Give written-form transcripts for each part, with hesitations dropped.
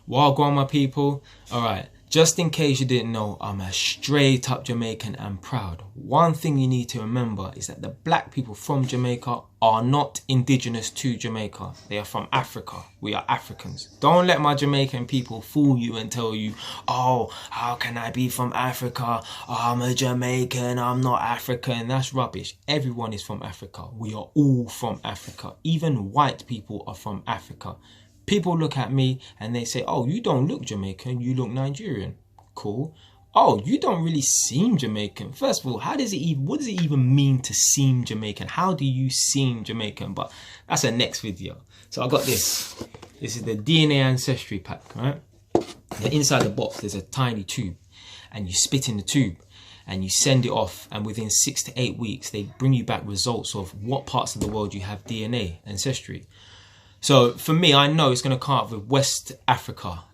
Well, my people, alright, just in case you didn't know, I'm a straight up Jamaican and proud. One thing you need to remember is that the black people from Jamaica are not indigenous to Jamaica. They are from Africa. We are Africans. Don't let my Jamaican people fool you and tell you, oh, how can I be from Africa? Oh, I'm a Jamaican, I'm not African. That's rubbish. Everyone is from Africa. We are all from Africa. Even white people are from Africa. People look at me and they say, oh, you don't look Jamaican, you look Nigerian. Cool. Oh, you don't really seem Jamaican. First of all, what does it even mean to seem Jamaican? How do you seem Jamaican? But that's a next video. So I got this. This is the DNA Ancestry pack, right? And inside the box, there's a tiny tube. And you spit in the tube. And you send it off, and within 6 to 8 weeks, they bring you back results of what parts of the world you have DNA, ancestry. So for me, I know it's going to come up with West Africa,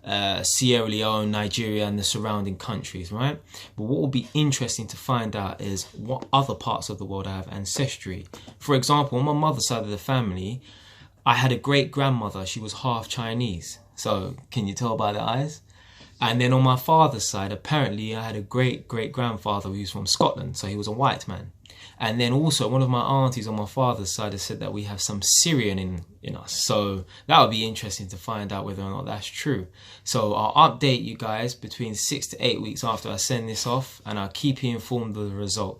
Sierra Leone, Nigeria, and the surrounding countries, right? But what will be interesting to find out is what other parts of the world I have ancestry. For example, on my mother's side of the family, I had a great grandmother. She was half Chinese. So can you tell by the eyes? And then on my father's side, apparently I had a great grandfather who was from Scotland. So he was a white man. And then also one of my aunties on my father's side has said that we have some Syrian in us. So that would be interesting to find out whether or not that's true. So I'll update you guys between 6 to 8 weeks after I send this off, and I'll keep you informed of the results.